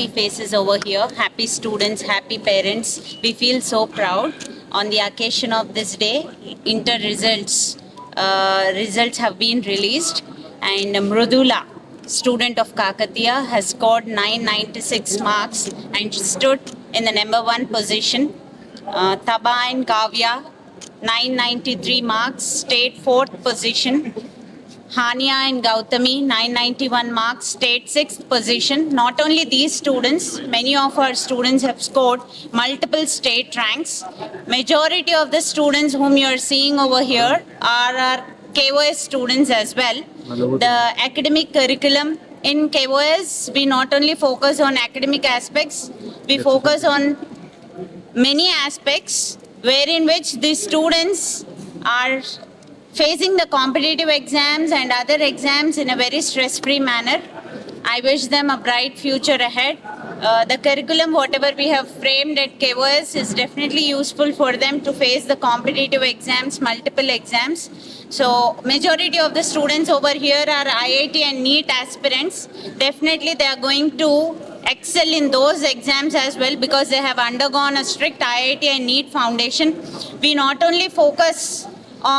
happy faces over here, happy students, happy parents. We feel so proud on the occasion of this day. Inter results have been released, and Mrudula, student of Kakatiya, has scored 996 marks and stood in the number 1 position. Taba and Kavya, 993 marks, stayed 4th position. Hania and Gautami, 991 marks, stayed 6th position. Not only these students, many of our students have scored multiple state ranks. Majority of the students whom you are seeing over here are our KOS students as well. The academic curriculum in KOS, we not only focus on academic aspects, we focus on many aspects wherein which these students are facing the competitive exams and other exams in a very stress-free manner. I wish them a bright future ahead. The curriculum, whatever we have framed at KOS, is definitely useful for them to face the competitive exams, multiple exams. So, majority of the students over here are IIT and NEET aspirants. Definitely they are going to excel in those exams as well because they have undergone a strict IIT and NEET foundation. We not only focus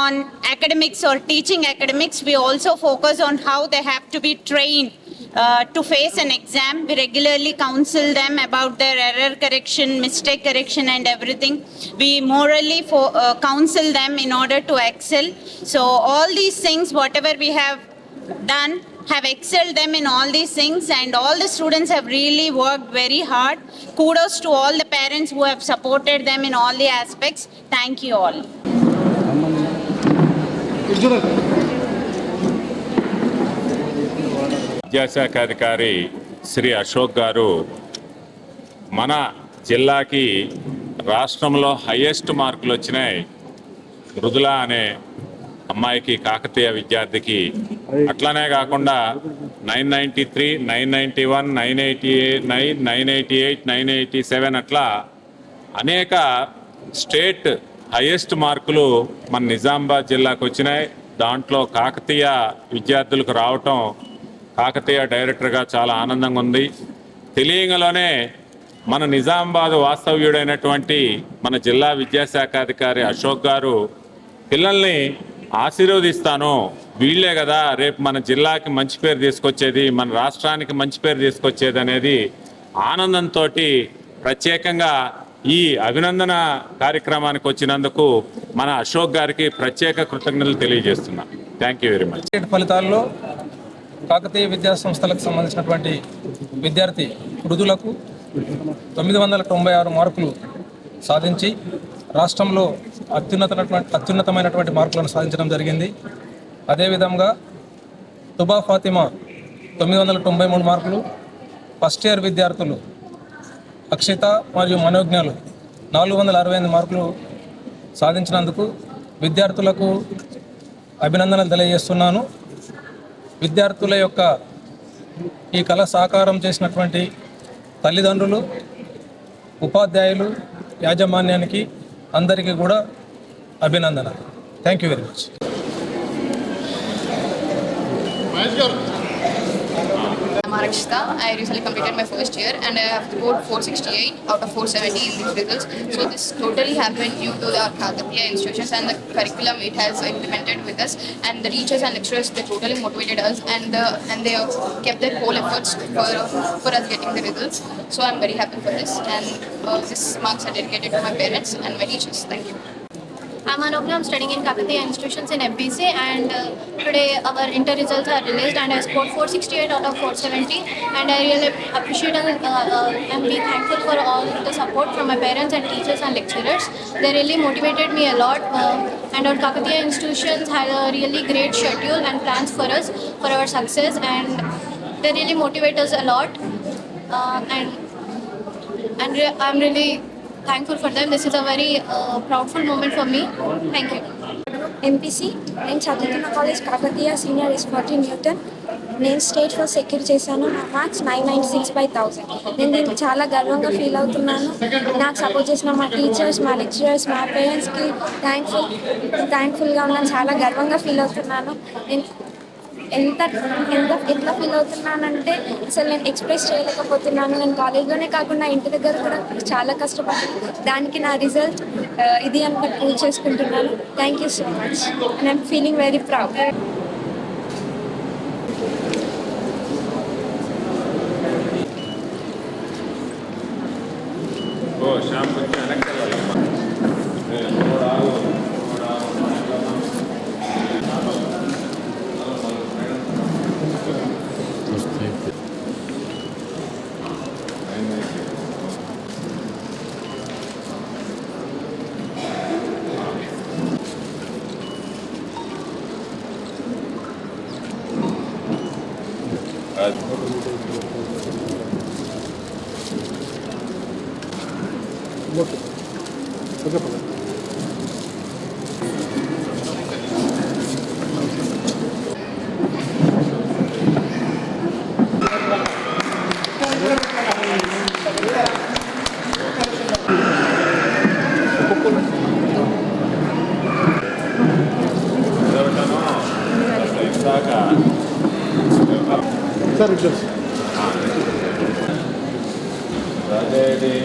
on academics or teaching academics, we also focus on how they have to be trained to face an exam. We regularly counsel them about their error correction, mistake correction and everything. We morally counsel them in order to excel. So all these things, whatever we have done, have excelled them in all these things, and all the students have really worked very hard. Kudos to all the parents who have supported them in all the aspects. Thank you all. విద్యాశాఖ అధికారి శ్రీ అశోక్ గారు మన జిల్లాకి రాష్ట్రంలో highest మార్కులు వచ్చినాయి మృదుల అనే అమ్మాయికి, కాకతీయ విద్యార్థికి. అట్లానే కాకుండా 993, 991, 989, 988, 987 అట్లా అనేక స్టేట్ హైయెస్ట్ మార్కులు మన నిజామాబాద్ జిల్లాకు వచ్చినాయి. దాంట్లో కాకతీయ విద్యార్థులకు రావటం కాకతీయ డైరెక్టర్గా చాలా ఆనందంగా ఉంది. తెలియంగలోనే మన నిజామాబాద్ వాస్తవ్యుడైనటువంటి మన జిల్లా విద్యాశాఖ అధికారి అశోక్ గారు పిల్లల్ని ఆశీర్వదిస్తాను, వీళ్ళే కదా రేపు మన జిల్లాకి మంచి పేరు తీసుకొచ్చేది, మన రాష్ట్రానికి మంచి పేరు తీసుకొచ్చేది అనేది ఆనందంతో ప్రత్యేకంగా ఈ అభినందన కార్యక్రమానికి వచ్చినందుకు మన అశోక్ గారికి ప్రత్యేక కృతజ్ఞతలు తెలియజేస్తున్నా. Thank you very much. ఫలితాల్లో కాకతీయ విద్యా సంస్థలకు సంబంధించినటువంటి విద్యార్థి మృదులకు 996 మార్కులు సాధించి రాష్ట్రంలో అత్యున్నతమైనటువంటి మార్కులను సాధించడం జరిగింది. అదేవిధంగా తుబా ఫాతిమా 993 మార్కులు, ఫస్ట్ ఇయర్ విద్యార్థులు అక్షిత మరియు మనోజ్ఞలు 468 మార్కులు సాధించినందుకు విద్యార్థులకు అభినందనలు తెలియజేస్తున్నాను. విద్యార్థుల యొక్క ఈ కళ సాకారం చేసినటువంటి తల్లిదండ్రులు, ఉపాధ్యాయులు, యాజమాన్యానికి అందరికీ కూడా అభినందనలు. Thank you very much. I'm Arakshita. I recently completed my first year and I have scored 468 out of 470 in these results. So this totally happened due to our Kakatiya institutions and the curriculum it has implemented with us, and the teachers and lecturers, they totally motivated us, and they kept their whole efforts for us getting the results. So I'm very happy for this, and this marks are dedicated to my parents and my teachers. Thank you. I'm Anupna. I'm studying in Kakatiya institutions in MPC, and today our inter results are released and I scored 468 out of 470, and I really appreciate and am be thankful for all the support from my parents and teachers and lecturers. They really motivated me a lot, and our Kakatiya institutions had a really great schedule and plans for us for our success, and they really motivate us a lot, and I'm really thankful for them. This is a very proudful moment for me. Thank you. MPC నేను చదువుతున్న college Kakatiya senior ఎస్పార్టీ Newton. నేను state first secure చేశాను. నా marks 996/1000. నేను దీనికి చాలా గర్వంగా feel అవుతున్నాను. నాకు సపోర్ట్ చేసిన మా టీచర్స్, మా లెక్చరర్స్, మా పేరెంట్స్కి థ్యాంక్ఫుల్గా ఉన్నాను. చాలా గర్వంగా ఫీల్ అవుతున్నాను. ఎట్లా ఫీల్ అవుతున్నానంటే అసలు నేను ఎక్స్ప్రెస్ చేయలేకపోతున్నాను. నేను కాలేజ్లోనే కాకుండా ఇంటి దగ్గర కూడా చాలా కష్టపడ్డాను. దానికి నా రిజల్ట్ ఇది అని ప్రూవ్ చేసుకుంటున్నాను. Thank you so much and I'm feeling very proud. ఓ శ్యామ్ కొంచెం వెనక్కి వెళ్ళాలమ్మా.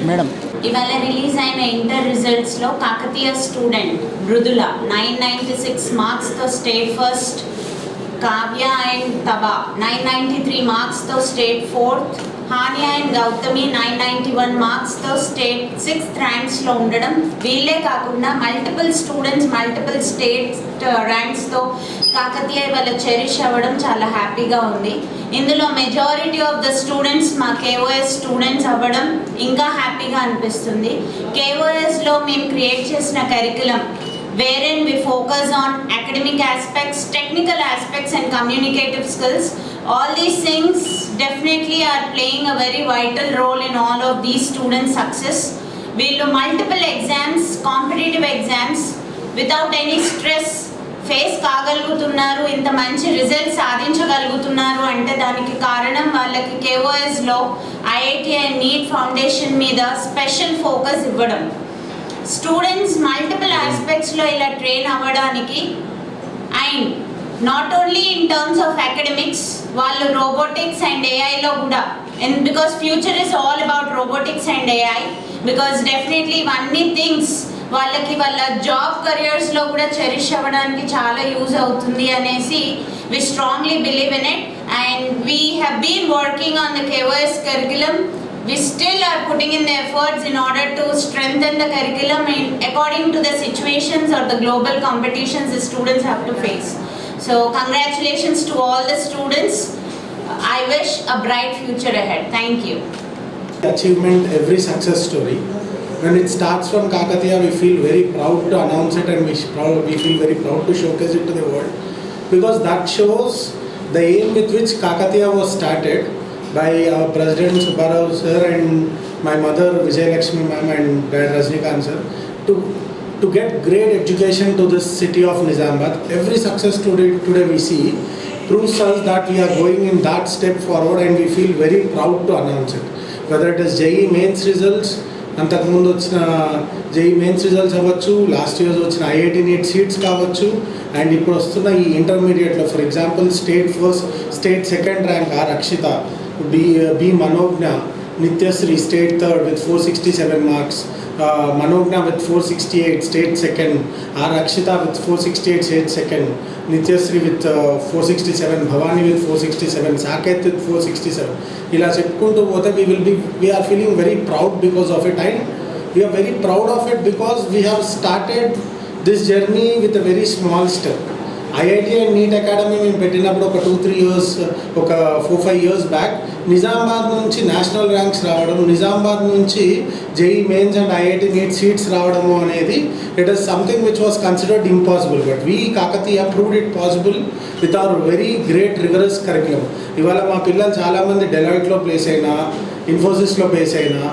మేడం ఇవాళ రిలీజ్ అయిన ఇంటర్ రిజల్ట్స్లో కాకతీయ స్టూడెంట్ మృదుల 996 మార్క్స్తో state first, Kavya and Taba 993 మార్క్స్తో state fourth, Haniya and Gautami 991 మార్క్స్తో స్టేట్ 6th ర్యాంక్స్లో ఉండడం. వీళ్ళే కాకుండా మల్టిపుల్ స్టూడెంట్స్ మల్టిపుల్ స్టేట్ ర్యాంక్స్తో కాకతీయ వాళ్ళ చెరిష్ అవ్వడం చాలా హ్యాపీగా ఉంది. ఇందులో మెజారిటీ ఆఫ్ ద స్టూడెంట్స్ మా కేఓఎస్ స్టూడెంట్స్ అవ్వడం ఇంకా హ్యాపీగా అనిపిస్తుంది. కేఓఎస్లో మేము క్రియేట్ చేసిన curriculum wherein we focus on academic aspects, technical aspects and communicative skills. All these things definitely are playing a very vital role in all of these students' success. We'll do multiple exams, competitive exams without any stress face కాగలుగుతున్నారు, ఇంత మంచి results సాధించగలుగుతున్నారు అంటే దానికి కారణం వాళ్ళకి కేఓఎస్లో IIT and NEET foundation మీద స్పెషల్ ఫోకస్ ఇవ్వడం. స్టూడెంట్స్ మల్టిపుల్ ఆస్పెక్ట్స్లో ఇలా ట్రైన్ అవ్వడానికి and not only in terms of academics, వాళ్ళు రోబోటిక్స్ అండ్ ఏఐలో కూడా, and because future is all about robotics and AI, because definitely ఇవన్నీ థింగ్స్ వాళ్ళకి వాళ్ళ జాబ్ కెరియర్స్లో కూడా చెరిష్ అవ్వడానికి చాలా యూజ్ అవుతుంది అనేసి we strongly believe in it and we have been working on the KOS curriculum. We still are putting in the efforts in order to strengthen the curriculum according to the situations or the global competitions the students have to face. So congratulations to all the students. I wish a bright future ahead. Thank you. Achievement, every success story. When it starts from Kakatiya, we feel very proud to announce it and we feel very proud to showcase it to the world, because that shows the aim with which Kakatiya was started by our President Subbarao sir and my mother Vijayalakshmi ma'am and Dad Rajnikant sir to get great education to this city of Nizamabad. Every success today we see proves us that we are going in that step forward and we feel very proud to announce it. Whether it is JEE mains results, అంతకుముందు వచ్చిన JEE Mains results అవ్వచ్చు, last years వచ్చిన IIT NEET seats కావచ్చు, and ఇప్పుడు వస్తున్న ఈ ఇంటర్మీడియట్లో for example state first, state second rank or Akshitha, B Manogna, Nithyasri state third with 467 marks, Manogna with 468 state second, R Akshita with 468 state second, Nityasri with 467, Bhavani with 467, Saket with 467. Ila cheppuntu pothe we are feeling very proud because of it, and we are very proud of it because we have started this journey with a very small step. IIT and NEET academy మేము పెట్టినప్పుడు ఒక 2-3 years, ఒక 4-5 years back Nizamabad నుంచి national ranks రావడం, నిజామాబాద్ నుంచి JEE mains and IIT NEET seats రావడము అనేది it is something which was considered impossible, but we Kakatiya proved it possible with our very great rigorous curriculum. ఇవాళ మా పిల్లలు చాలామంది డెలాయిట్లో ప్లేస్ అయినా, ఇన్ఫోసిస్లో ప్లేస్ అయినా,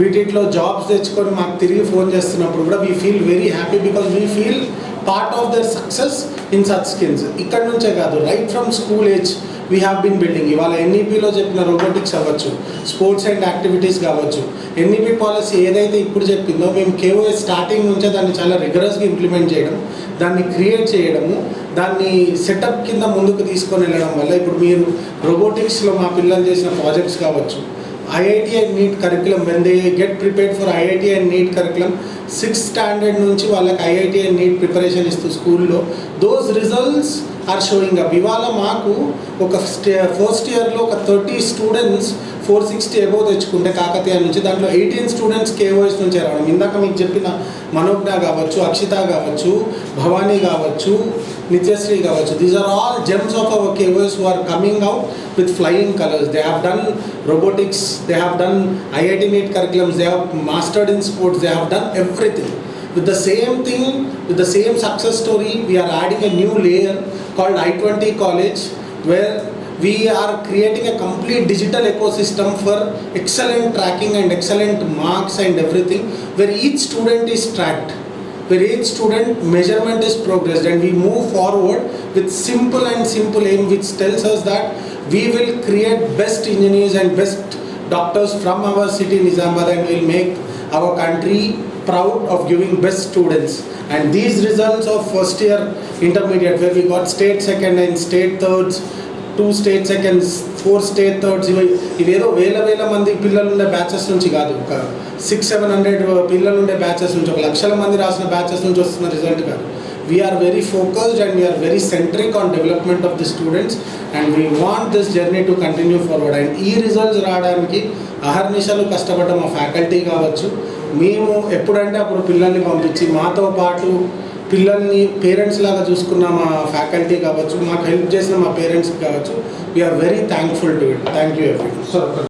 వీటిలో జాబ్స్ తెచ్చుకొని మాకు తిరిగి ఫోన్ చేస్తున్నప్పుడు కూడా we feel very happy because we feel part of their success in such skills. ఇక్కడ నుంచే కాదు, right from school age we have been building. ఇవాళ ఎన్ఈపీలో చెప్పిన రోబోటిక్స్ అవ్వచ్చు, స్పోర్ట్స్ అండ్ యాక్టివిటీస్ కావచ్చు, ఎన్ఈపీ పాలసీ ఏదైతే ఇప్పుడు చెప్పిందో మేము కేఓఎస్ స్టార్టింగ్ నుంచే దాన్ని చాలా రిగరస్గా ఇంప్లిమెంట్ చేయడం, దాన్ని క్రియేట్ చేయడము, దాన్ని సెటప్ కింద ముందుకు తీసుకొని వెళ్ళడం వల్ల ఇప్పుడు మీరు రోబోటిక్స్లో మా పిల్లలు చేసిన ప్రాజెక్ట్స్ కావచ్చు, IIT and NEET curriculum, when they get prepared for IIT and NEET curriculum 6th standard నుంచి వాళ్ళకి ఐఐటి అండ్ నీట్ ప్రిపరేషన్ ఇస్తూ స్కూల్లో those results are showing up. ఇవాళ మాకు ఒక ఫస్ట్ ఇయర్లో ఒక 30 స్టూడెంట్స్ 460 అబోవ్ తెచ్చుకుంటే కాకతీయ నుంచి, దాంట్లో 18 స్టూడెంట్స్ కేఓఎస్ నుంచి రావడం. ఇందాక మీకు చెప్పిన మనోజ్ఞ కావచ్చు, అక్షిత కావచ్చు, భవానీ కావచ్చు, నిత్యశ్రీ కావచ్చు, these are all gems of our KOS who are coming out with flying colors. They have done robotics, they have done IIT NEET curriculums, they have mastered in sports, they have done everything. With the same thing, with the same success story, we are adding a new layer called I20 College, where we are creating a complete digital ecosystem for excellent tracking and excellent marks and everything, where each student is tracked, where each student measurement is progressed, and we move forward with simple aim which tells us that we will create best engineers and best doctors from our city Nizamabad, and will make our country proud of giving best students. And these results of first year intermediate, where we got state second and state thirds, 2 state seconds, 4 state thirds, ఇవేదో వేల మంది పిల్లలు ఉండే batches నుంచి కాదు, ఒక 600-700 పిల్లలు ఉండే batches నుంచి, 1,00,000 మంది రాసిన బ్యాచెస్ నుంచి వస్తున్న రిజల్ట్ కాదు. We are very focused and we are very centric on development of the students, and we want this journey to continue forward. అండ్ ఈ రిజల్ట్స్ రావడానికి అహర్నిశలు కష్టపడ్డ మా ఫ్యాకల్టీ కావచ్చు, మేము ఎప్పుడంటే అప్పుడు పిల్లల్ని పంపించి మాతో పాటు పిల్లల్ని పేరెంట్స్ లాగా చూసుకున్న మా ఫ్యాకల్టీ కావచ్చు, మాకు హెల్ప్ చేసిన మా పేరెంట్స్కి కావచ్చు, we are very thankful to it. Thank you everyone.